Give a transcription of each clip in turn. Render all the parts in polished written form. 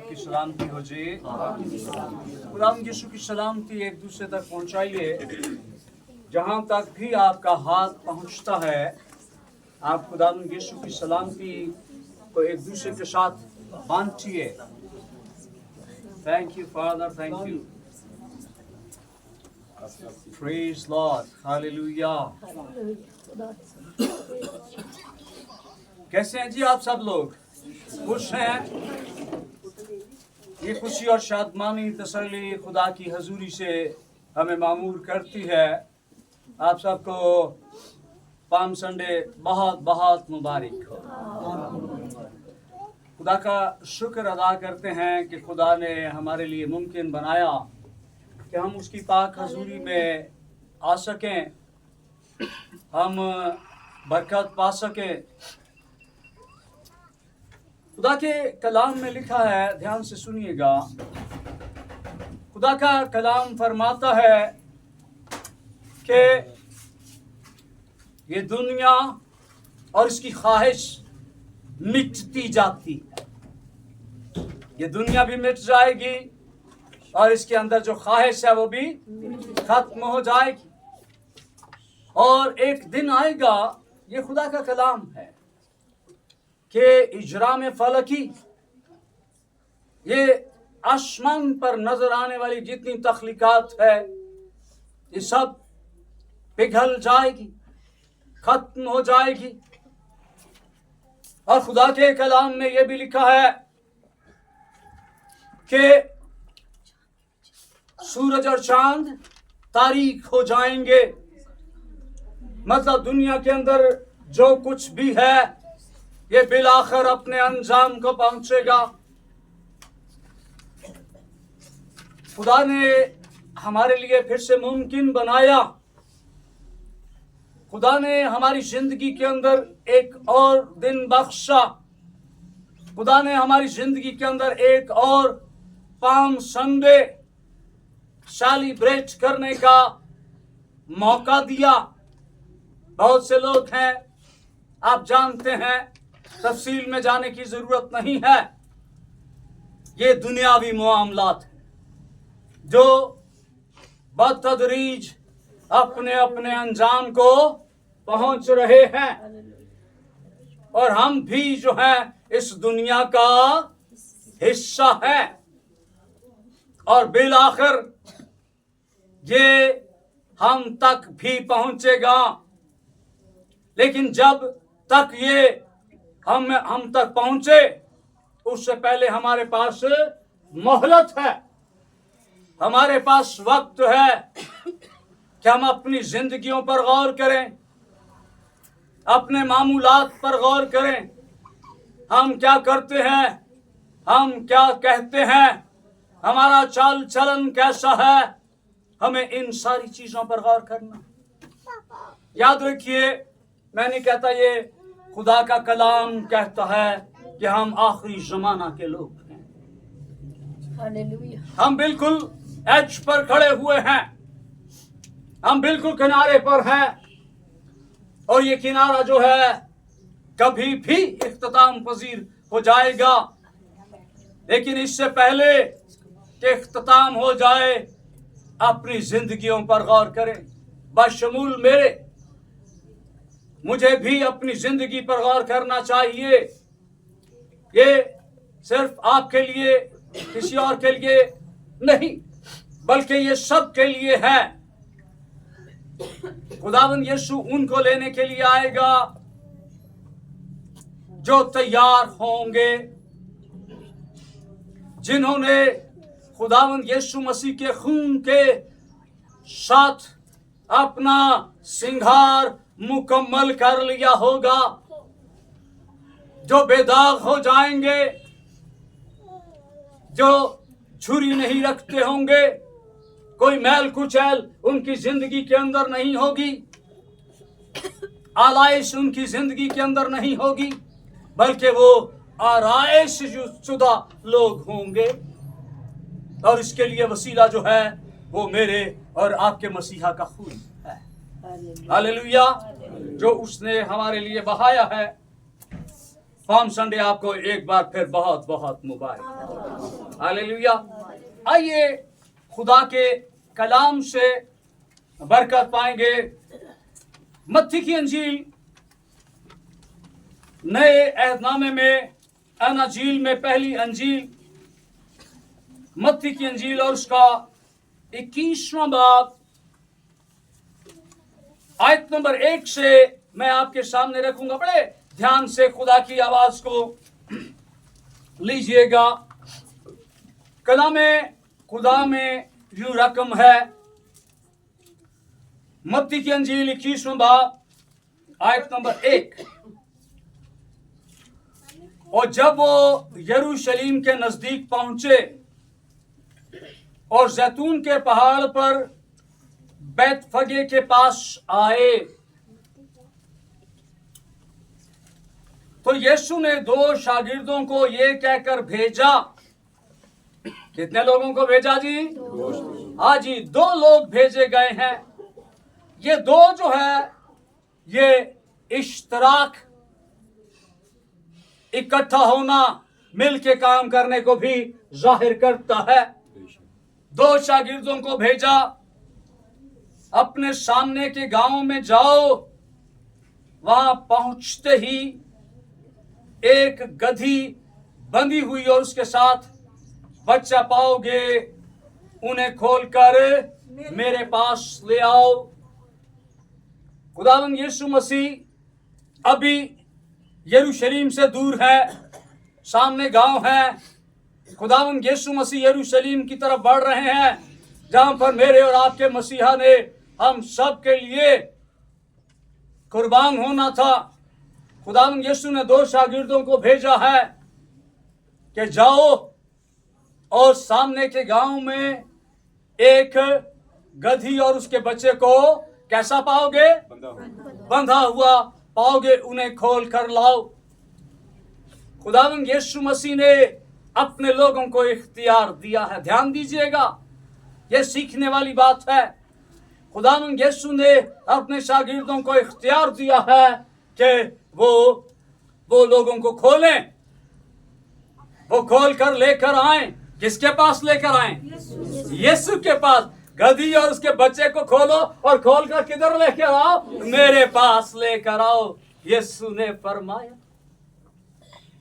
की सलामती हो जी। खुदावंद यीशु की सलामती एक दूसरे तक पहुंचाइए। जहां तक भी आपका हाथ पहुंचता है, आप खुदावंद यीशु की सलामती को एक दूसरे के साथ बांटिए। Thank you father, thank you. Praise lord, hallelujah. कैसे हैं जी आप सब लोग? खुश हैं? ये खुशी और शादमानी तसल्ली खुदा की हजूरी से हमें मामूर करती है। आप सबको पाम संडे बहुत बहुत मुबारक हो। खुदा का शुक्र अदा करते हैं कि खुदा ने हमारे लिए मुमकिन बनाया कि हम उसकी पाक हजूरी में आ सकें, हम बरकत पा सकें। खुदा के कलाम में लिखा है, ध्यान से सुनिएगा। खुदा का कलाम फरमाता है कि ये दुनिया और इसकी ख्वाहिश मिटती जाती है। ये दुनिया भी मिट जाएगी और इसके अंदर जो ख्वाहिश है वो भी खत्म हो जाएगी। और एक दिन आएगा, ये खुदा का कलाम है, कि इजरा में फलकी, ये आसमान पर नजर आने वाली जितनी तख्लीकात है, ये सब पिघल जाएगी, खत्म हो जाएगी। और खुदा के कलाम में ये भी लिखा है कि सूरज और चांद तारीक हो जाएंगे। मतलब दुनिया के अंदर जो कुछ भी है ये बिलाखिर अपने अंजाम को पहुंचेगा। खुदा ने हमारे लिए फिर से मुमकिन बनाया। खुदा ने हमारी जिंदगी के अंदर एक और दिन बख्शा। खुदा ने हमारी जिंदगी के अंदर एक और पाम संडे सेलिब्रेट करने का मौका दिया। बहुत से लोग हैं, आप जानते हैं, तफसील में जाने की जरूरत नहीं है। ये दुनियावी मामलात है जो बतदरीज अपने अपने अंजाम को पहुंच रहे हैं, और हम भी जो है इस दुनिया का हिस्सा है। और बिलाखिर ये हम तक भी पहुंचेगा। लेकिन जब तक ये हम तक पहुंचे, उससे पहले हमारे पास मोहलत है, हमारे पास वक्त है कि हम अपनी जिंदगियों पर गौर करें, अपने मामूलात पर गौर करें। हम क्या करते हैं, हम क्या कहते हैं, हमारा चाल चलन कैसा है, हमें इन सारी चीजों पर गौर करना। याद रखिए, मैं नहीं कहता, ये खुदा का कलाम कहता है कि हम आखिरी जमाना के लोग हैं। हालेलुया। हम बिल्कुल एज पर खड़े हुए हैं, हम बिल्कुल किनारे पर हैं, और ये किनारा जो है कभी भी इख्तिताम पजीर हो जाएगा। लेकिन इससे पहले कि इख्तिताम हो जाए, अपनी जिंदगियों पर गौर करें। बशमूल मेरे, मुझे भी अपनी जिंदगी पर गौर करना चाहिए। ये सिर्फ आपके लिए, किसी और के लिए नहीं, बल्कि ये सब के लिए है। खुदावंद यीशु उनको लेने के लिए आएगा जो तैयार होंगे, जिन्होंने खुदावंद यीशु मसीह के खून के साथ अपना सिंगार मुकम्मल कर लिया होगा, जो बेदाग हो जाएंगे, जो छुरी नहीं रखते होंगे, कोई मैल कुचैल उनकी जिंदगी के अंदर नहीं होगी, आलाइश उनकी जिंदगी के अंदर नहीं होगी, बल्कि वो आराइश शुदा लोग होंगे। और इसके लिए वसीला जो है वो मेरे और आपके मसीहा का खून है। हालेलुया, जो उसने हमारे लिए बहाया है। पाम संडे आपको एक बार फिर बहुत बहुत मुबारक। हालेलुया। आइए खुदा के कलाम से बरकत पाएंगे। मत्ती की अंजील नए अहदनामे में, अनाजील में पहली अंजील मत्ती की अंजील और उसका 21वां बाब आयत नंबर 1 से मैं आपके सामने रखूंगा। बड़े ध्यान से खुदा की आवाज को लीजिएगा। कलामे खुदा में यूं रकम है, मत्ती की अंजील 21वां बाब आयत नंबर 1। और जब वो यरूशलेम के नजदीक पहुंचे और जैतून के पहाड़ पर बैतफगे के पास आए, तो यीशु ने 2 शागिर्दों को ये कहकर भेजा। कितने लोगों को भेजा जी? हाँ जी, 2 लोग भेजे गए हैं। ये 2 जो है ये इश्तराक, इकट्ठा होना, मिल के काम करने को भी जाहिर करता है। 2 शागिर्दों को भेजा, अपने सामने के गांव में जाओ, वहां पहुंचते ही एक गधी बंधी हुई और उसके साथ बच्चा पाओगे, उन्हें खोलकर मेरे पास ले आओ। खुदावंद यीशु मसीह अभी यरूशलेम से दूर है, सामने गांव है। खुदावंद यीशु मसीह यरूशलेम की तरफ बढ़ रहे हैं, जहां पर मेरे और आपके मसीहा ने हम सब के लिए कुर्बान होना था। खुदावंद यीशु ने 2 शागिर्दों को भेजा है कि जाओ और सामने के गांव में एक गधी और उसके बच्चे को कैसा पाओगे? बंधा हुआ पाओगे, उन्हें खोल कर लाओ। खुदावंद यीशु मसीह ने अपने लोगों को इख्तियार दिया है। ध्यान दीजिएगा, यह सीखने वाली बात है। खुदावंद यीशु ने अपने शागिर्दों को इख्तियार दिया है कि वो लोगों को खोलें, वो खोल कर लेकर आए। किसके पास लेकर आए? यीशु के पास। गधी और उसके बच्चे को खोलो और खोल कर किधर लेकर आओ? मेरे पास लेकर आओ, यीशु ने फरमाया।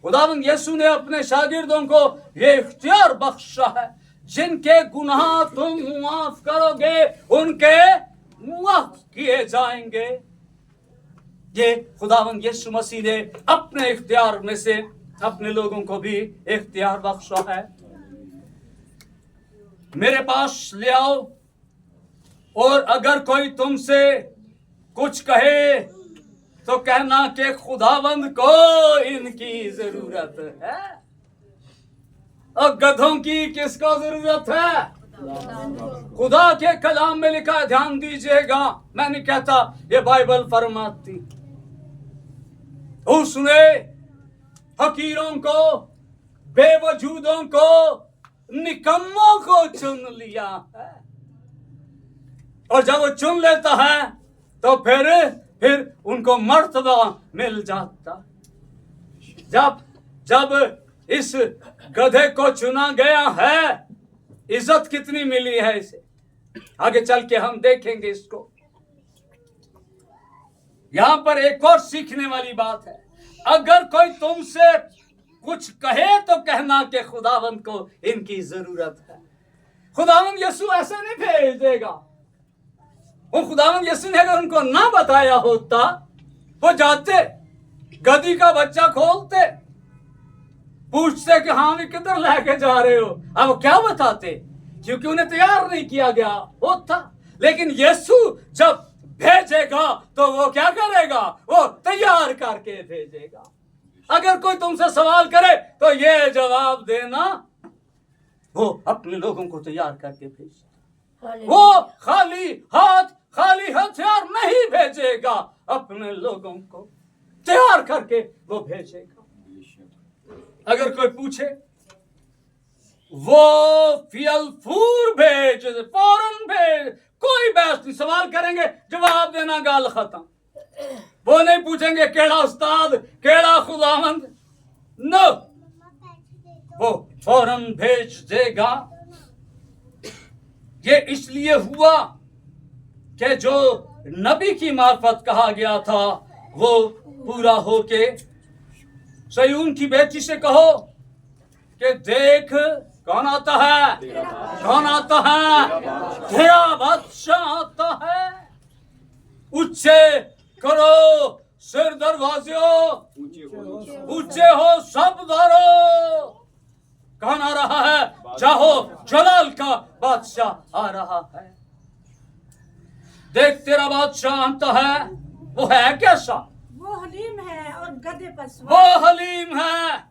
खुदावंद यीशु ने अपने शागिर्दों को ये इख्तियार बख्शा है, जिनके गुनाह तुम माफ करोगे उनके माफ किए जाएंगे। ये खुदावंद यीशु मसीह ने अपने इख्तियार में से अपने लोगों को भी इख्तियार बख्शा है। मेरे पास ले आओ, और अगर कोई तुमसे कुछ कहे तो कहना कि खुदावंद को इनकी जरूरत है। और गधों की किसको जरूरत है? खुदा के कलाम में लिखा है, ध्यान दीजिएगा। मैं नहीं कहता, ये बाइबल फरमाती। उसने फकीरों को, बेवजूदों को, निकम्मों को चुन लिया है। और जब वो चुन लेता है तो फिर उनको मर्तबा मिल जाता। जब इस गधे को चुना गया है, इज्जत कितनी मिली है इसे, आगे चल के हम देखेंगे इसको। यहां पर एक और सीखने वाली बात है, अगर कोई तुमसे कुछ कहे तो कहना कि खुदावंद को इनकी जरूरत है। खुदावंद यीशु ऐसे नहीं भेज देगा। वो खुदावंद यीशु ने अगर उनको ना बताया होता, वो जाते, गधी का बच्चा खोलते, पूछते कि हाँ, किधर लेके जा रहे हो। अब वो क्या बताते, क्योंकि उन्हें तैयार नहीं किया गया होता। लेकिन यीशु जब भेजेगा तो वो क्या करेगा? वो तैयार करके भेजेगा। अगर कोई तुमसे सवाल करे तो ये जवाब देना, वो अपने लोगों को तैयार करके भेजेगा। वो खाली हाथ, खाली हथियार नहीं भेजेगा, अपने लोगों को तैयार करके वो भेजेगा। अगर कोई पूछे, वो फियलफूर भेज, फौरन भेज, कोई बहस नहीं। सवाल करेंगे, जवाब देना, गाल खत्म। वो नहीं पूछेंगे केड़ा उस्ताद, केड़ा खुदावंद। नो, वो फौरन भेज देगा। ये इसलिए हुआ कि जो नबी की मार्फत कहा गया था वो पूरा होके सयून की बेटी से कहो कि देख कौन आता है, कौन आता है, तेरा बादशाह आता है। ऊंचे करो सिर दरवाज़ों, ऊंचे हो सब द्वारों। कौन आ रहा है? जाहो, जलाल का बादशाह आ रहा है। देख तेरा बादशाह आता है। वो है कैसा? वो हलीम है और गधे पर सवार। वो हलीम है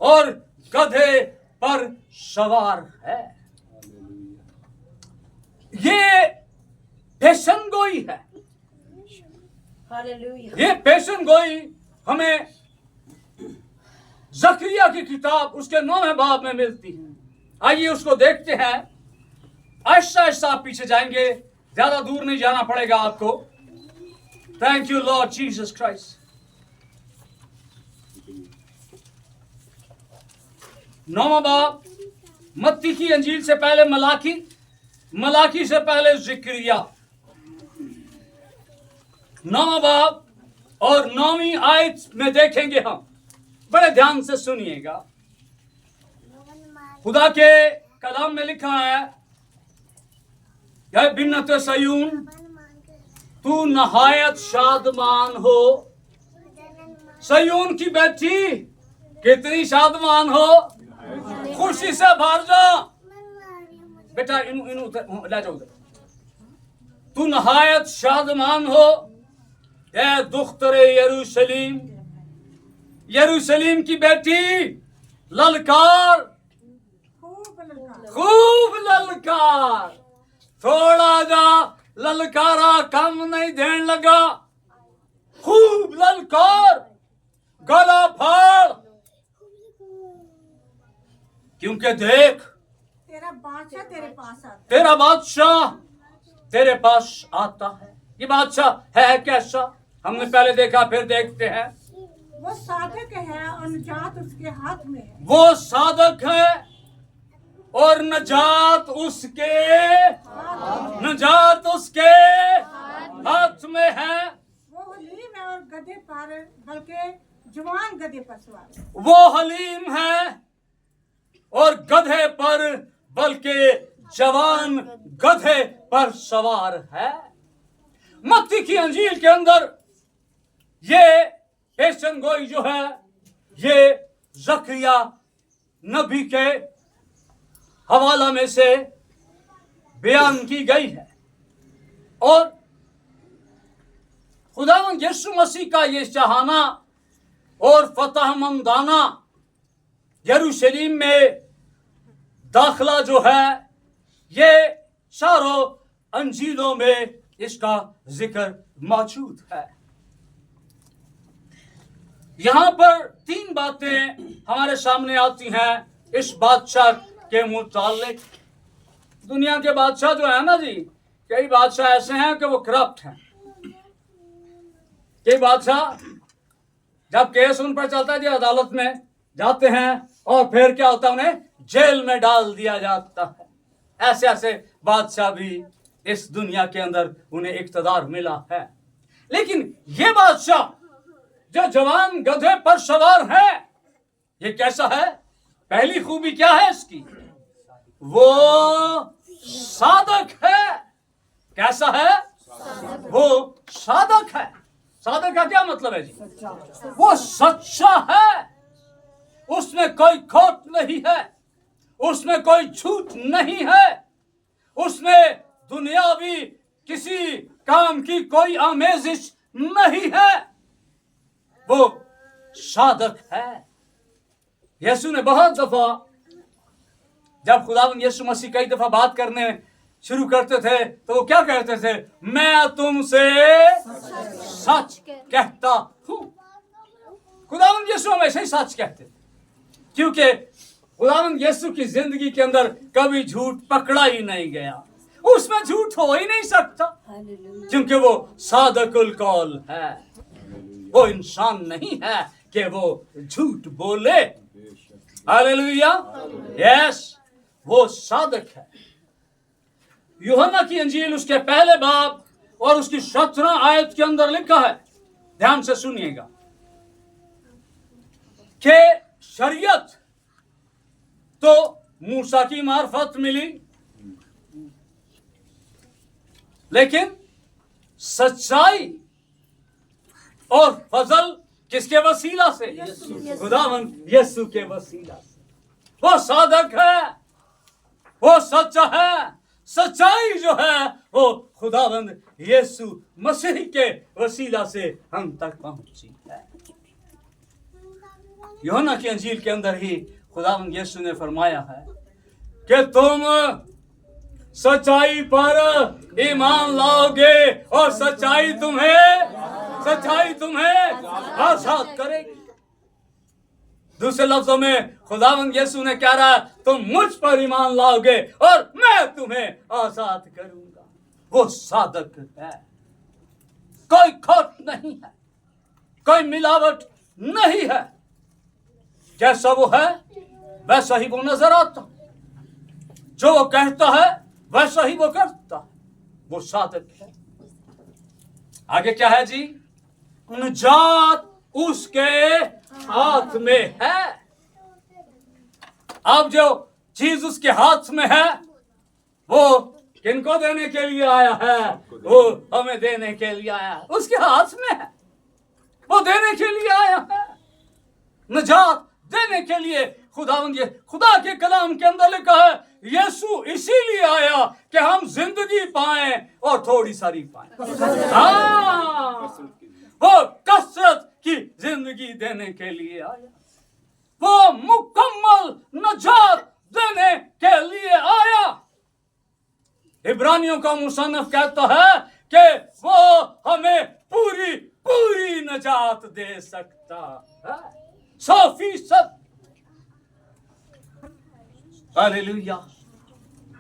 और गधे पर सवार है। ये पेशन गोई है। हालेलुया। ये पेशन गोई हमें जकरिया की किताब उसके 9वें बाब में मिलती है। आइए उसको देखते हैं। आहिस्ता आहिस्ता आप पीछे जाएंगे, ज्यादा दूर नहीं जाना पड़ेगा आपको। Thank you lord Jesus Christ. 9वां बाब, मत्ती की अंजील से पहले मलाकी, मलाकी से पहले जिक्रिया। 9वां बाब और 9वीं आयत में देखेंगे हम। बड़े ध्यान से सुनिएगा। खुदा के कलाम में लिखा है, या बिन्नत सयून, तू नहायत शादमान हो। सयून की बेटी कितनी शादमान हो, खुशी से भर जाओ। बेटा इनु इनु ले जाओ उधर। तू नहायत शादमान हो ए दुख्तरे यरूशलेम। यरूशलेम की बेटी ललकार, खूब ललकार। थोड़ा जा ललकारा कम नहीं देने लगा, खूब ललकार, गला फाड़। क्योंकि देख तेरा बादशाह तेरे पास आता तेरा बादशाह तेरे पास आता है। ये बादशाह है कैसा? हमने पहले देखा, फिर देखते हैं। वो साधक है और निजात उसके हाथ में है। वो साधक है और नजात उसके हाथ में है। वो हलीम है और गधे पर, बल्कि जवान गधे पर सवार। वो हलीम है और गधे पर, बल्कि जवान गधे पर सवार है। मत्ती की अंजील के अंदर ये पेशन गोई जो है, ये जकरिया नबी के हवाला में से बयान की गई है। और खुदावंद यीशु मसीह का ये चाहना और फतहमंदाना यरूशलेम में दाखला जो है, ये चारों अंजीलों में इसका जिक्र मौजूद है। यहां पर 3 बातें हमारे सामने आती हैं इस बादशाह के मुतालिक। दुनिया के बादशाह जो है ना जी, कई बादशाह ऐसे हैं कि वो करप्ट हैं। कई बादशाह जब केस उन पर चलता है जी, अदालत में जाते हैं और फिर क्या होता है, उन्हें जेल में डाल दिया जाता है। ऐसे ऐसे बादशाह भी इस दुनिया के अंदर उन्हें इख्तिदार मिला है। लेकिन ये बादशाह जो जवान गधे पर सवार है, ये कैसा है? पहली खूबी क्या है इसकी? वो साधक है। कैसा है? वो साधक है। साधक का क्या मतलब है जी? वो सच्चा है, उसमें कोई खोट नहीं है, उसमें कोई झूठ नहीं है, उसमें दुनियावी किसी काम की कोई आमेजिश नहीं है। वो साधक है। यीशु ने बहुत दफा, जब खुदावंद यीशु मसीह कई दफा बात करने शुरू करते थे तो वो क्या कहते थे? मैं तुमसे सच कहता हूं। खुदावंद यीशु हमेशा ही सच कहते थे, क्योंकि खुदावंद यीशु की जिंदगी के अंदर कभी झूठ पकड़ा ही नहीं गया। उसमें झूठ हो ही नहीं सकता, क्योंकि वो सादकुल कौल है। वो इंसान नहीं है कि वो झूठ बोले। हालेलुया। यस, वो साधक है। यूहन्ना की अंजील उसके पहले बाब और उसकी 17 आयत के अंदर लिखा है, ध्यान से सुनिएगा, कि शरीयत तो मूसा की मार्फत मिली, लेकिन सच्चाई और फजल किसके वसीला से? खुदावंद यीशु के वसीला से। वो साधक है, वो सच्चा है। सच्चाई जो है वो खुदावंद यीशु मसीह के वसीला से हम तक पहुंची है। यूहन्ना की अंजील के अंदर ही खुदावंद यीशु ने फरमाया है कि तुम सच्चाई पर ईमान लाओगे और सच्चाई तुम्हें आजाद करेगी। दूसरे लफ्जों में खुदावंद यीशु ने कह रहा है, तुम मुझ पर ईमान लाओगे और मैं तुम्हें आजाद करूंगा। वो साधक है, कोई खोट नहीं है, कोई मिलावट नहीं है। जैसा वो है वैसा ही वो नजर आता, जो वो कहता है वैसा ही वो करता है। वो साधक है। आगे क्या है जी? निजात उसके हाथ में है। अब जो चीज उसके हाथ में है वो किनको देने के लिए आया है? वो हमें देने के लिए आया है। उसके हाथ में है, वो देने के लिए आया है, निजात देने के लिए। खुदा के कलाम के अंदर लिखा है, यीशु इसीलिए आया कि हम जिंदगी पाएं और थोड़ी सारी पाएं। हाँ, वो कसरत की जिंदगी देने के लिए आया, वो मुकम्मल निजात देने के लिए आया। इब्रानियों का मुसन्निफ कहता है कि वो हमें पूरी निजात दे सकता है, 100%। हालेलुया।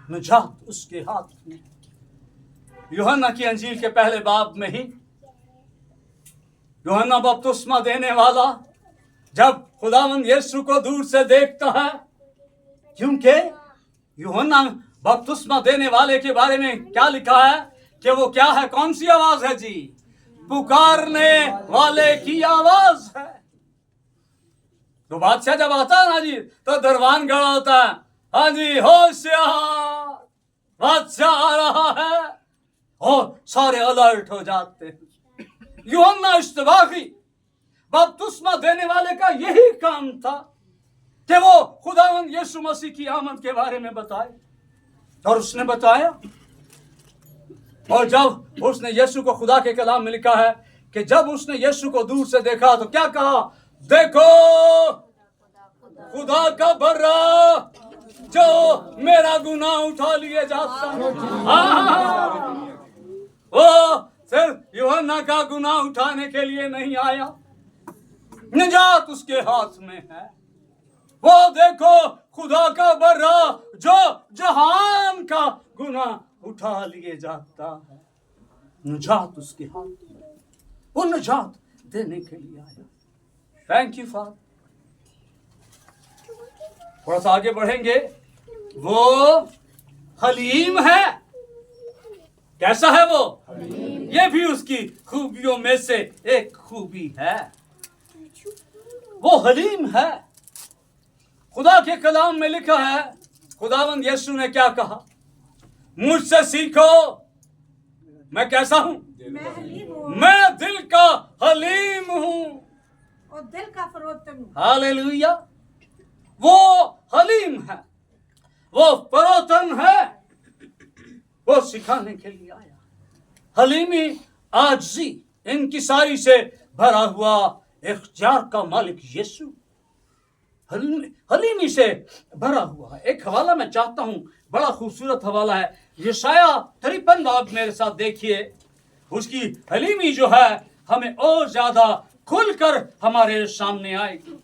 निजात उसके हाथ में। यूहन्ना की अंजील के पहले बाब में ही यूहन्ना बपतिस्मा देने वाला जब खुदावंद यीशु को दूर से देखता है, क्योंकि यूहन्ना बपतिस्मा देने वाले के बारे में क्या लिखा है कि वो क्या है? कौन सी आवाज है जी? पुकारने वाले की आवाज है। तो बादशाह जब आता है ना जी, तो दरबान गड़ा होता है, हाँ जी, होशियार, बादशाह आ रहा है, और सारे अलर्ट हो जाते हैं। यूहन्ना इश्तिबाकी बपतिस्मा देने वाले का यही काम था कि वो खुदावंद यीशु मसीह की आमद के बारे में बताए, और उसने बताया। और जब उसने यीशु को, खुदा के कलाम में लिखा है कि जब उसने यीशु को दूर से देखा तो क्या कहा? देखो खुदा का बर्रा जो मेरा गुनाह उठा लिए जाता है। वो सिर्फ यूहन्ना का गुनाह उठाने के लिए नहीं आया, निजात उसके हाथ में है। वो देखो खुदा का बर्रा जो जहान का गुनाह उठा लिए जाता है, निजात उसके हाथ में। वो निजात देने के लिए आया। Thank you father. थोड़ा सा आगे बढ़ेंगे। वो हलीम है। कैसा है वो? ये भी उसकी खूबियों में से एक खूबी है। वो हलीम है। खुदा के कलाम में लिखा है, खुदावंद यीशु ने क्या कहा? मुझसे सीखो, मैं कैसा हूं? मैं दिल का हलीम हूं और दिल का फरोतन हूं। हालेलुया। वो हलीम है, वो फरोतन है, वो सिखाने के लिए आया। हलीमी, आजी, इनकिसारी से भरा हुआ इख्तियार का मालिक यीशु हलीमी से भरा हुआ है। एक हवाला मैं चाहता हूं, बड़ा खूबसूरत हवाला है। यशाया 53 बाब मेरे साथ देखिए। उसकी हलीमी जो है हमें और ज्यादा खुलकर हमारे सामने आएगी।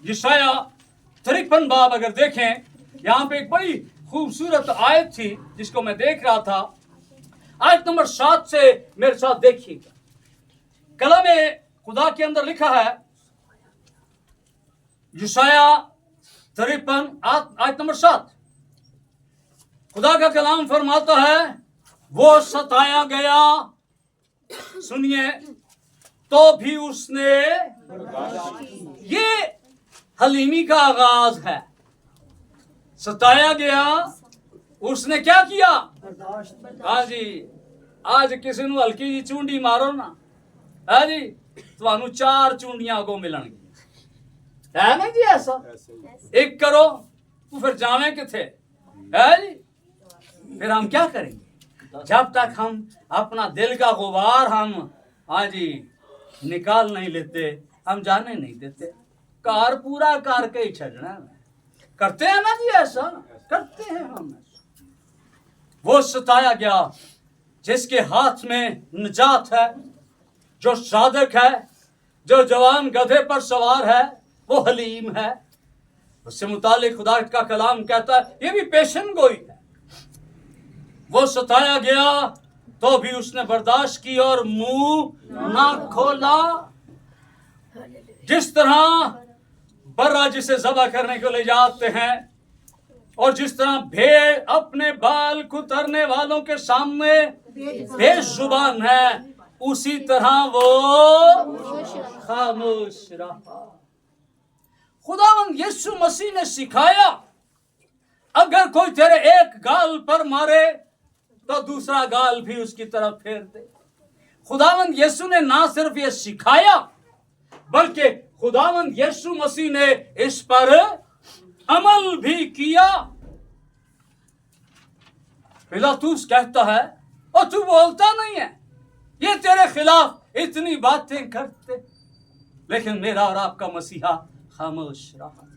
यशाया 53 बाब अगर देखें, यहाँ पे एक बड़ी खूबसूरत आयत थी जिसको मैं देख रहा था। आयत नंबर 7 से मेरे साथ देखिएगा। कलम खुदा के अंदर लिखा है, यशाया 53 आयत नंबर 7, खुदा का कलाम फरमाता है वो सताया गया, सुनिए, तो भी उसने, ये हलीमी का आगाज है। सताया गया, उसने क्या किया? हाँ जी, आज किसी ਨੂੰ हल्की जी चूंडी मारो ना, है जी, ਤੁਹਾਨੂੰ 4 चूंडियां को मिलणगी, है ना जी? ऐसा एक करो तो फिर जावे किथे, है जी? फिर हम क्या करेंगे? जब तक हम अपना दिल का गुबार हम, हाँ जी, निकाल नहीं लेते, हम जाने नहीं देते। कार पूरा करके ही छड़ना करते हैं ना जी, ऐसा करते हैं हम। वो सताया गया जिसके हाथ में निजात है, जो सादक है, जो जवान गधे पर सवार है, वो हलीम है। उससे मुतालिक खुदा का कलाम कहता है ये भी पेशन गोई है। वो सताया गया तो भी उसने बर्दाश्त की और मुंह ना खोला। जिस तरह बर्रा जिसे ज़बह करने को ले जाते हैं, और जिस तरह भेड़ अपने बाल कुतरने वालों के सामने बेजुबान है, उसी तरह वो खामोश रहा। खुदावंद यीशु मसीह ने सिखाया, अगर कोई तेरे एक गाल पर मारे तो दूसरा गाल भी उसकी तरफ फेर दे। खुदावंद यीशु ने ना सिर्फ ये सिखाया, बल्कि खुदावंद यीशु मसीह ने इस पर अमल भी किया। पिलातुस कहता है और तू बोलता नहीं है, ये तेरे खिलाफ इतनी बातें करते, लेकिन मेरा और आपका मसीहा खामोश रहा।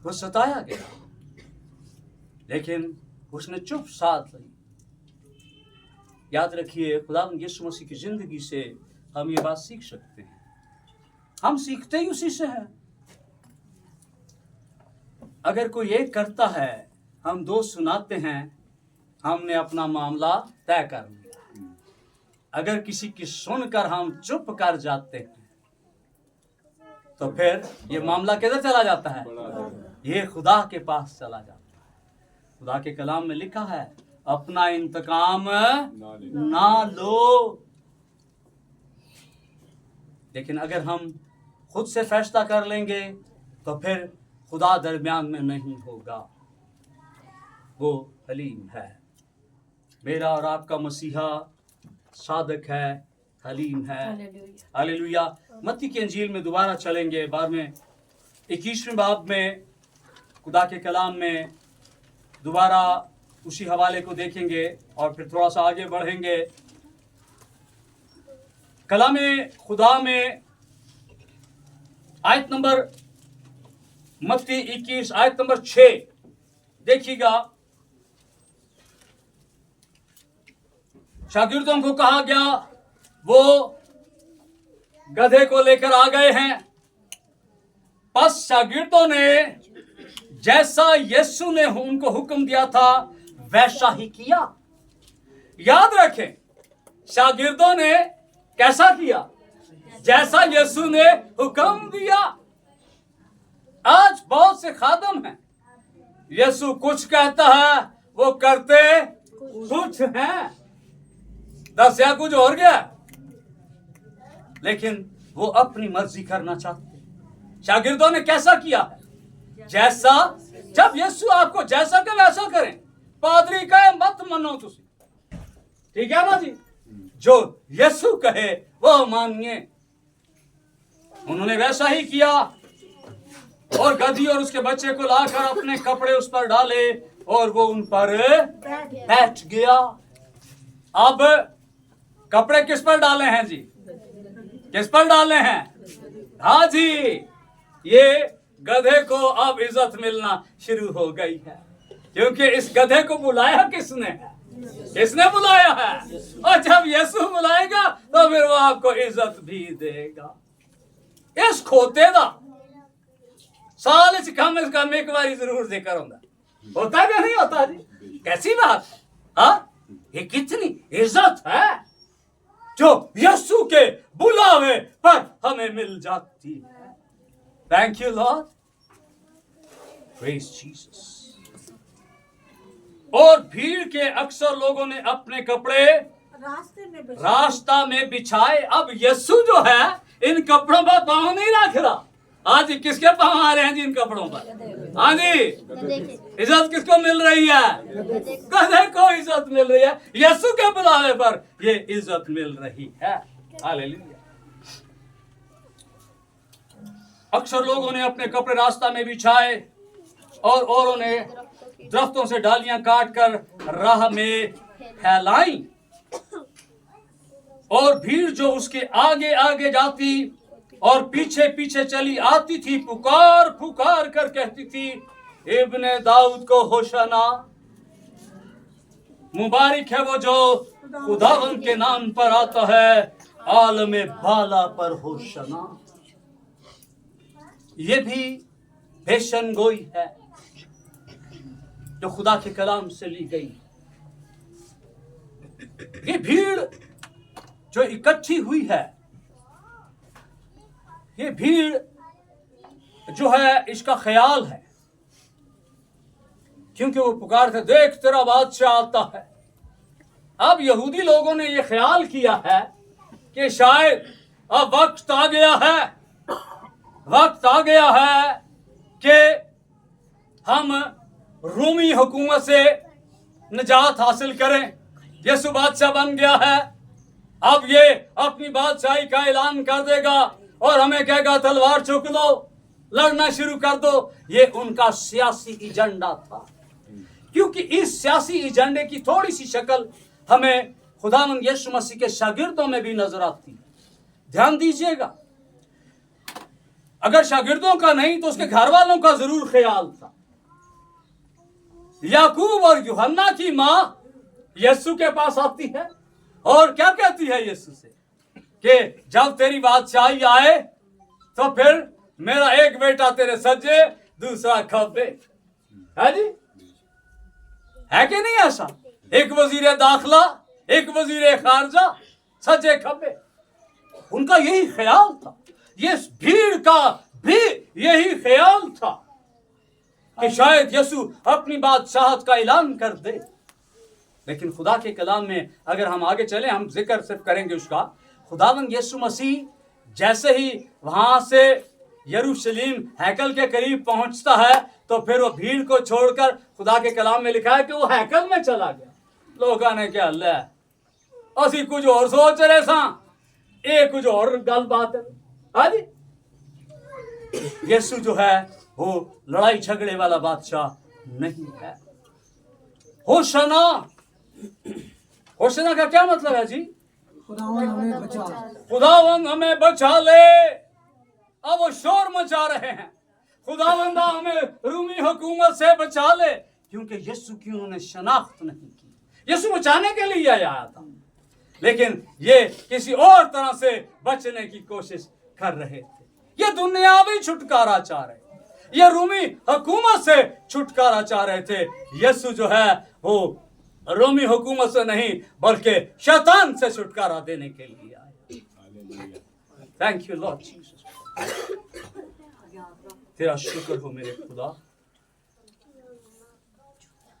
वो सताया गया लेकिन उसने चुप साध ली। याद रखिए, खुदावंद यीशु मसीह की जिंदगी से हम ये बात सीख सकते हैं। हम सीखते ही उसी से हैं। अगर कोई एक करता है, हम 2 सुनाते हैं, हमने अपना मामला तय कर लिया। अगर किसी की सुनकर हम चुप कर जाते हैं तो फिर ये मामला किधर चला जाता है? ये खुदा के पास चला जाता है। खुदा के कलाम में लिखा है अपना इंतकाम ना लो। लेकिन अगर हम खुद से फैसला कर लेंगे तो फिर खुदा दरमियान में नहीं होगा। वो हलीम है। मेरा और आपका मसीहा सादक है, हलीम है। हालेलुया। मत्ती की इंजील में दोबारा चलेंगे, 21वें बाब में खुदा के कलाम में दोबारा उसी हवाले को देखेंगे और फिर थोड़ा सा आगे बढ़ेंगे। कलाम खुदा में आयत नंबर मत्ती 21 आयत नंबर 6 देखिएगा। शागिर्दों को कहा गया, वो गधे को लेकर आ गए हैं। बस शागिर्दों ने जैसा यीशु ने उनको हुक्म दिया था वैसा ही किया। याद रखें, शागिर्दों ने कैसा किया? जैसा यीशु ने हुक्म दिया। आज बहुत से खादम हैं, यीशु कुछ कहता है वो करते कुछ हैं, 10 या कुछ और गया, लेकिन वो अपनी मर्जी करना चाहते। शागिर्दों ने कैसा किया? जैसा, जब यीशु आपको जैसा कहे वैसा करें। पादरी कहे मत मनो तुसी, ठीक है ना जी? जो यीशु कहे वो मानिए। उन्होंने वैसा ही किया और गधी और उसके बच्चे को लाकर अपने कपड़े उस पर डाले और वो उन पर बैठ गया। अब कपड़े किस पर डाले हैं जी? किस पर डाले हैं? हाँ जी, ये गधे को अब इज्जत मिलना शुरू हो गई है, क्योंकि इस गधे को बुलाया किसने है? किसने बुलाया है? और जब यीशु बुलाएगा तो फिर वो आपको इज्जत भी देगा। इस खोते दा साल से कम एक बार जरूर जिक्र होता है कि नहीं होता जी? कैसी बात है? हाँ, ये कितनी इज्जत है जो यीशु के बुलावे पर हमें मिल जाती है। Thank you Lord. Praise Jesus. और भीड़ के अक्सर लोगों ने अपने कपड़े रास्ता में बिछाए। अब यीशु जो है इन कपड़ों पर पाँव नहीं रख रहा। आज किसके पाँव आ रहे हैं जी इन कपड़ों पर? हाँ जी, इज्जत किसको मिल रही है? गधे को इज्जत मिल रही है। यीशु के बुलावे पर ये इज्जत मिल रही है। हालेलुया। अक्सर लोगों ने अपने कपड़े रास्ता में बिछाए और औरों ने दरख्तों से डालियां काटकर राह में फैलाई, और भीड़ जो उसके आगे आगे जाती और पीछे पीछे चली आती थी, पुकार पुकार कर कहती थी, इब्ने दाऊद को होशाना, मुबारक है वो जो खुदावंद के नाम पर आता है, आलम बाला पर होशाना। ये भी पेशन गोई है जो खुदा के कलाम से ली गई। ये भीड़ जो इकट्ठी हुई है, ये भीड़ जो है इसका ख्याल है, क्योंकि वो पुकारते देख तेरा बादशाह आता है। अब यहूदी लोगों ने ये ख्याल किया है कि शायद अब वक्त आ गया है, वक्त आ गया है कि हम रूमी हुकूमत से निजात हासिल करें। यीशु बादशाह बन गया है, अब ये अपनी बादशाही का ऐलान कर देगा और हमें कहेगा तलवार चुक लो, लड़ना शुरू कर दो। ये उनका सियासी एजेंडा था, क्योंकि इस सियासी एजेंडे की थोड़ी सी शक्ल हमें खुदावंद यीशु मसीह के शागिर्दों में भी नजर आती है। ध्यान दीजिएगा, अगर शागिर्दों का नहीं तो उसके घर वालों का जरूर ख्याल था। याकूब और यूहन्ना की मां यीशु के पास आती है और क्या कहती है यीशु से कि जब तेरी बादशाही आए तो फिर मेरा एक बेटा तेरे सज्जे दूसरा खब्बे। है जी, है कि नहीं ऐसा? एक वजीर दाखिला, एक वजीर खारजा, सज्जे खब्बे। उनका यही ख्याल था, ये भीड़ का भी यही ख्याल था कि शायद यीशु अपनी बादशाहत का ऐलान कर दे। लेकिन खुदा के कलाम में अगर हम आगे चले, हम जिक्र सिर्फ करेंगे उसका। खुदावंद यीशु मसीह जैसे ही वहां से यरूशलेम हैकल के करीब पहुंचता है तो फिर वो भीड़ को छोड़कर, खुदा के कलाम में लिखा है कि वो हैकल में चला गया। लोगों ने क्या ले असी कुछ और सोच रहे सा, ये कुछ और गल बात है। हाँ जी, यीशु जो है वो लड़ाई झगड़े वाला बादशाह नहीं है। होशाना, होशाना का क्या मतलब है जी? खुदावंद हमें बचा। खुदावंद हमें बचा ले। अब वो शोर मचा रहे हैं, खुदावंद हमें रूमी हुकूमत से बचा ले, क्योंकि यीशु की उन्होंने शनाख्त नहीं की। यीशु बचाने के लिए आया था, लेकिन ये किसी और तरह से बचने की कोशिश कर रहे थे। ये दुनियावी छुटकारा चाह रहे थे, ये रूमी हुकूमत से छुटकारा चाह रहे थे। यीशु जो है वो रोमी हुकूमत से नहीं बल्कि शैतान से छुटकारा देने के लिए आए। थैंक यू लॉर्ड जीसस, तेरा शुक्र हो मेरे खुदा।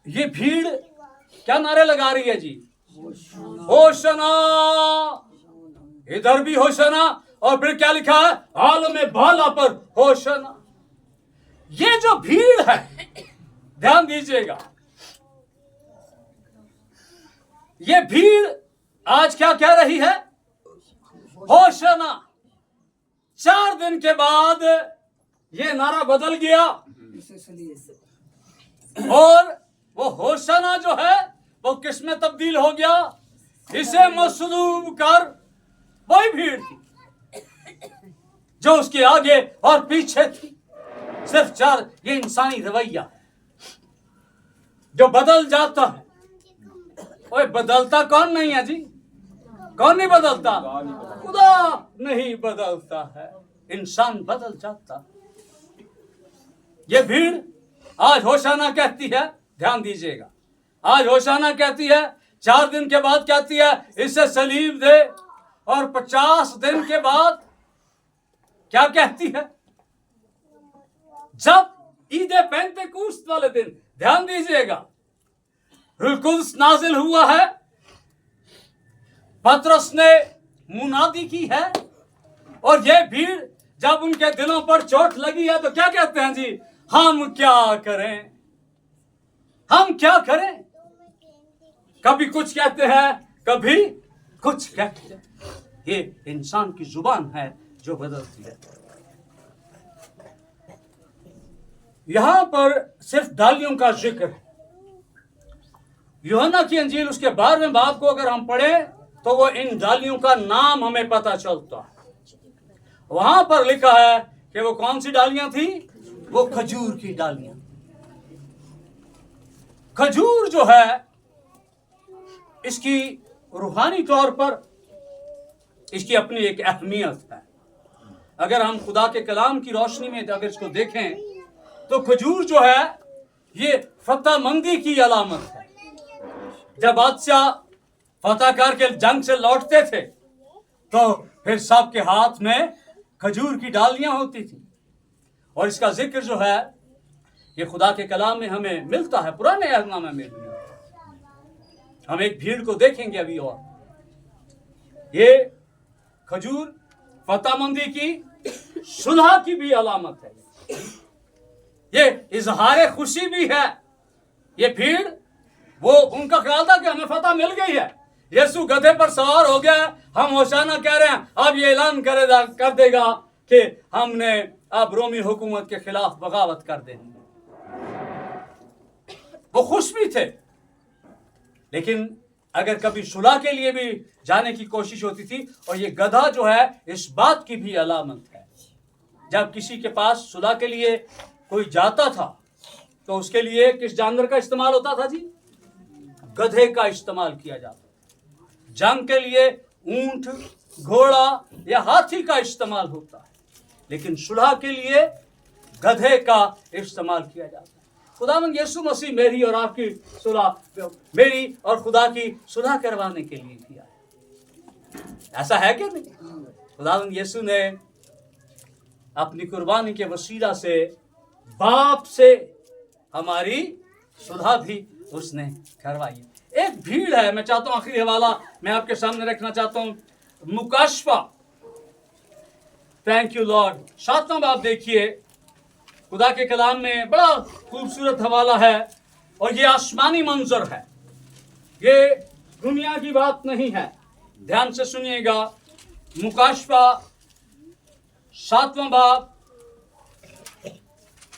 ये भीड़ क्या नारे लगा रही है जी? होशना, इधर भी होशना, और फिर क्या लिखा है? आलम बाला पर होशना। ये जो भीड़ है, ध्यान दीजिएगा, ये भीड़ आज क्या कह रही है? होशना। 4 दिन के बाद ये नारा बदल गया और वो होशना जो है वो किस में तब्दील हो गया? इसे मसलूब कर। वही भीड़ थी जो उसके आगे और पीछे थी। सिर्फ 4, ये इंसानी रवैया जो बदल जाता है। ओए, बदलता कौन नहीं है जी? कौन नहीं बदलता? खुदा नहीं बदलता है, इंसान बदल जाता। ये भीड़ आज होशाना कहती है, ध्यान दीजिएगा, आज होशाना कहती है, 4 दिन के बाद कहती है इसे सलीब दे, और 50 दिन के बाद क्या कहती है? जब ईद पेंतेकुस्त वाले दिन ध्यान दीजिएगा, रूह कुद्स नाजिल हुआ है, पतरस ने मुनादी की है, और ये भीड़ जब उनके दिलों पर चोट लगी है तो क्या कहते हैं जी, हम क्या करें, हम क्या करें। कभी कुछ कहते हैं, कभी कुछ कहते हैं। ये इंसान की जुबान है जो बदलती है। यहां पर सिर्फ डालियों का जिक्र है। यूहन्ना की अंजील उसके 12वें बाब को अगर हम पढ़े तो वो इन डालियों का नाम हमें पता चलता है। वहां पर लिखा है कि वो कौन सी डालियां थी, वो खजूर की डालियां। खजूर जो है इसकी रूहानी तौर पर इसकी अपनी एक अहमियत है। अगर हम खुदा के कलाम की रोशनी में अगर इसको देखें तो खजूर जो है ये फतहमंदी की अलामत है। जब बादशाह फतह करके जंग से लौटते थे तो फिर सबके हाथ में खजूर की डालियां होती थी। और इसका जिक्र जो है ये खुदा के कलाम में हमें मिलता है, पुराने अहदनामे में भी। हम एक भीड़ को देखेंगे अभी, और ये खजूर फतहमंदी की, सुलह की भी अलामत है। ये इजहार खुशी भी है। ये भीड़, वो उनका ख्याल था कि हमें फतह मिल गई है, यीशु गधे पर सवार हो गया, हम होशाना कह रहे हैं, अब ये ऐलान कर देगा कि हमने अब रोमी हुकूमत के खिलाफ बगावत कर देनी। वो खुश भी थे, लेकिन अगर कभी सुलह के लिए भी जाने की कोशिश होती थी, और ये गधा जो है इस बात की भी अलामत है। जब किसी के पास सुलह के लिए कोई जाता था तो उसके लिए किस जानवर का इस्तेमाल होता था जी, गधे का इस्तेमाल किया जाता। जंग के लिए ऊंट, घोड़ा या हाथी का इस्तेमाल होता है, लेकिन सुलह के लिए गधे का इस्तेमाल किया जाता है। खुदावंद यीशु मसीह मेरी और आपकी सुलह, मेरी और खुदा की सुलह करवाने के लिए किया है। ऐसा है कि नहीं? खुदावंद यीशु ने अपनी कुर्बानी के वसीला से बाप से हमारी सुलह भी उसने करवाई। एक भीड़ है, मैं चाहता हूं आखिरी हवाला मैं आपके सामने रखना चाहता हूं, मुकाशफा। Thank you lord. 7वां बाब देखिए, खुदा के कलाम में बड़ा खूबसूरत हवाला है, और ये आसमानी मंजर है, ये दुनिया की बात नहीं है। ध्यान से सुनिएगा, मुकाशफा 7वां बाब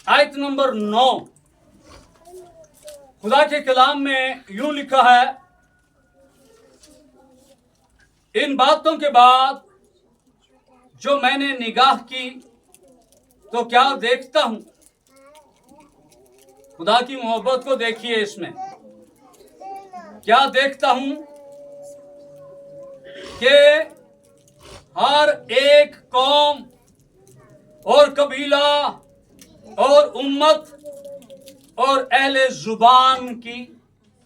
आयत नंबर 9। खुदा के कलाम में यूं लिखा है, इन बातों के बाद जो मैंने निगाह की तो क्या देखता हूं। खुदा की मोहब्बत को देखिए, इसमें क्या देखता हूं कि हर एक कौम और कबीला और उम्मत और अहले जुबान की,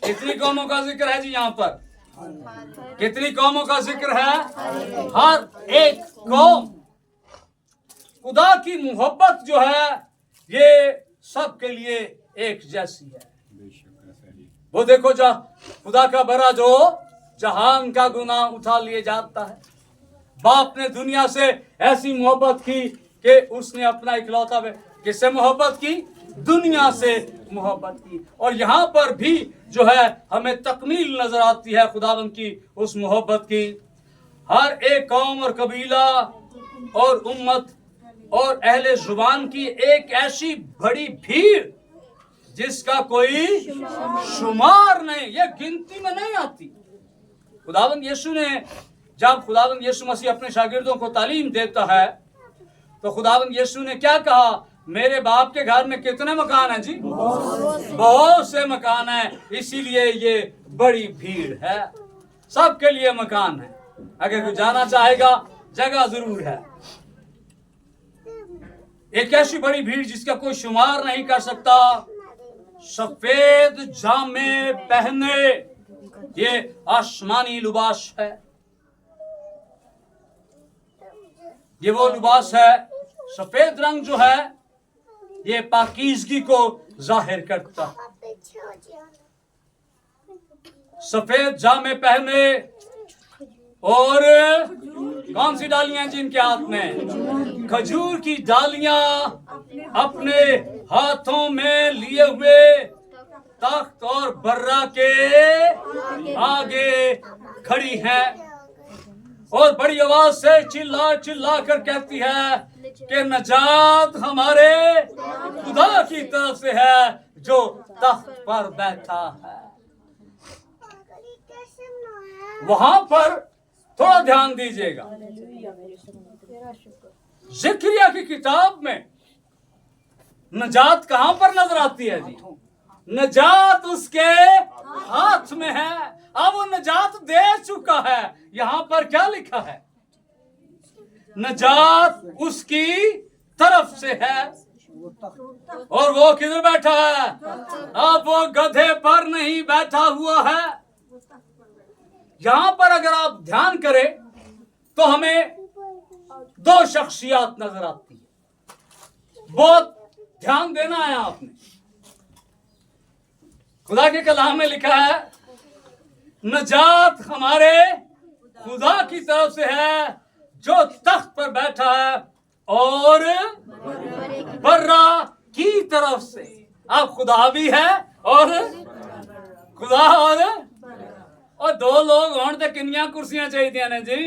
कितनी कौमों का जिक्र है जी यहाँ पर, कितनी कौमों का जिक्र है, हर एक कौम। खुदा की मोहब्बत जो है ये सबके लिए एक जैसी है। वो देखो, जा खुदा का बरा जो जहान का गुनाह उठा लिए जाता है। बाप ने दुनिया से ऐसी मोहब्बत की कि उसने अपना इकलौता, किससे मोहब्बत की, दुनिया से मोहब्बत की। और यहाँ पर भी जो है हमें तकमील नजर आती है खुदावंद की उस मोहब्बत की। हर एक कौम और कबीला और उम्मत और अहले जुबान की एक ऐसी बड़ी भीड़ जिसका कोई शुमार नहीं, ये गिनती में नहीं आती। खुदावंद यीशु ने, जब खुदावंद यीशु मसीह अपने शागिर्दों को तालीम देता है तो खुदावंद यीशु ने क्या कहा, मेरे बाप के घर में कितने मकान हैं जी, बहुत से मकान हैं, इसीलिए ये बड़ी भीड़ है, सबके लिए मकान है। अगर कोई जाना चाहेगा जगह जरूर है। एक ऐसी बड़ी भीड़ जिसका कोई शुमार नहीं कर सकता। सफेद जामे पहने, ये आसमानी लिबास है, ये वो लिबास है। सफेद रंग जो है ये पाकीज़गी को जाहिर करता है। सफेद जामे पहने और कौन सी डालियां जिनके हाथ में? खजूर की डालियां अपने हाथों में लिए हुए तख्त और बर्रा के आगे खड़ी हैं और बड़ी आवाज से चिल्ला चिल्ला कर कहती है कि नजात हमारे खुदा की तरफ से है जो तख्त पर बैठा है। वहां पर थोड़ा ध्यान दीजिएगा, ज़िक्रिया की किताब में नजात कहां पर नजर आती है जी? नजात उसके हाथ में है। अब वो नजात दे चुका है। यहां पर क्या लिखा है? नजात उसकी तरफ से है। और वो किधर बैठा है? अब वो गधे पर नहीं बैठा हुआ है। यहां पर अगर आप ध्यान करें तो हमें दो शख्सियत नजर आती है। बहुत ध्यान देना है आपने। खुदा के कलाम में लिखा है नजात हमारे खुदा की तरफ से है जो तख्त पर बैठा है और बर्रा की तरफ से। अब खुदा भी है और खुदा और दो लोग होने ते किन्नियां कुर्सियां चाहिए ने जी?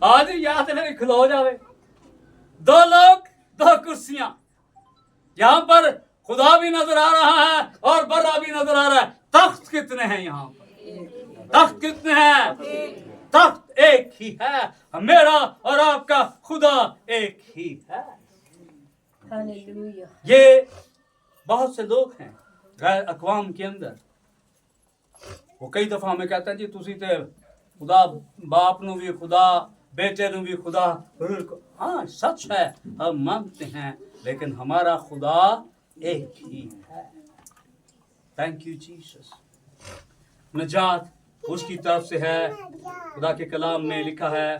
आज या तो मेरी खलो जावे। दो लोग दो कुर्सियां। यहां पर खुदा भी नजर आ रहा है और बर्रा भी नजर आ रहा है। तख्त कितने हैं यहां पर? तख्त कितने हैं? तख्त एक ही है। मेरा और आपका खुदा एक ही है। ये बहुत से लोग हैं गैर अक़वाम के अंदर, वो कई दफा हमें कहते हैं जी तुसी ते खुदा बाप नू भी खुदा, बेटे नू भी खुदा। हाँ सच है, हम मानते हैं, लेकिन हमारा खुदा एक ही है। Thank you Jesus. नजात उसकी तरफ से है। खुदा के कलाम में लिखा है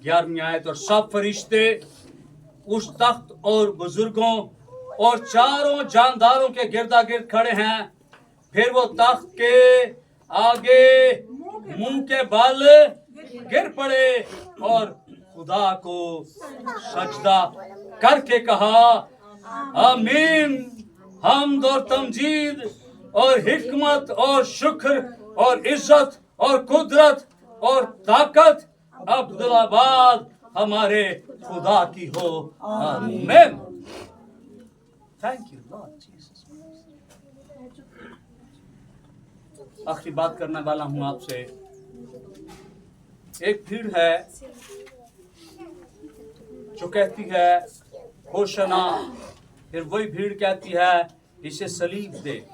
11वीं आयत, और सब फरिश्ते उस तख्त और बुजुर्गों और चारों जानदारों के गिरदा गिर्द खड़े हैं। फिर वो तख्त के आगे मुंह के बल गिर पड़े और खुदा को सजदा करके कहा आमीन। हम्द और तमजीद और हिकमत और शुक्र और इज्जत और कुदरत और ताकत अब्दुल्लाबाद हमारे खुदा की हो। आमीन। Thank you lord Jesus. आखिरी बात करने वाला हूं आपसे। एक भीड़ है जो कहती है होशना, फिर वही भीड़ कहती है इसे सलीब दे।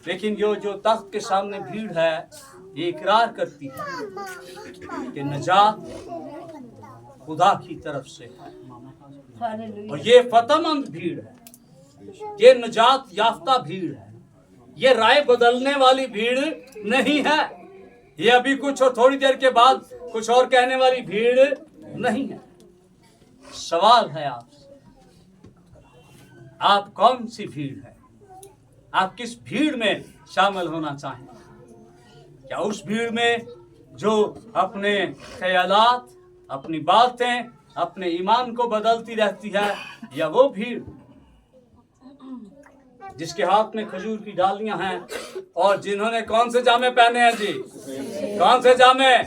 लेकिन जो तख्त के सामने भीड़ है ये इकरार करती है कि नजात खुदा की तरफ से है। और ये फतहमंद भीड़ है, ये नजात याफ्ता भीड़ है। ये राय बदलने वाली भीड़ नहीं है। ये अभी कुछ और थोड़ी देर के बाद कुछ और कहने वाली भीड़ नहीं है। सवाल है आपसे, आप कौन सी भीड़ है? आप किस भीड़ में शामिल होना चाहें? क्या उस भीड़ में जो अपने ख्यालात, अपनी बातें, अपने ईमान को बदलती रहती है, या वो भीड़ जिसके हाथ में खजूर की डालियां हैं और जिन्होंने कौन से जामे पहने हैं जी? कौन से जामे?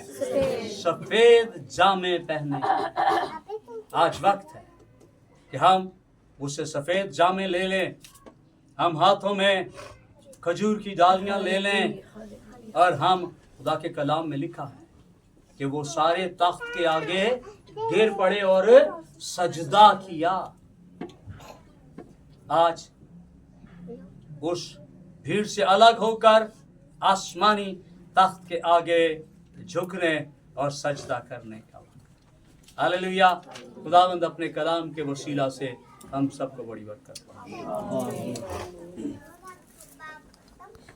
सफेद जामे पहने। आज वक्त है कि हम उससे सफेद जामे ले लें, हम हाथों में खजूर की डालियां ले लें, और हम खुदा के कलाम में लिखा है कि वो सारे तख्त के आगे गिर पड़े और सजदा किया। आज उस भीड़ से अलग होकर आसमानी तख्त के आगे झुकने और सजदा करने का वक्त। हालेलुया। खुदावंद अपने कलाम के वसीला से हम सबको बड़ी बरकत।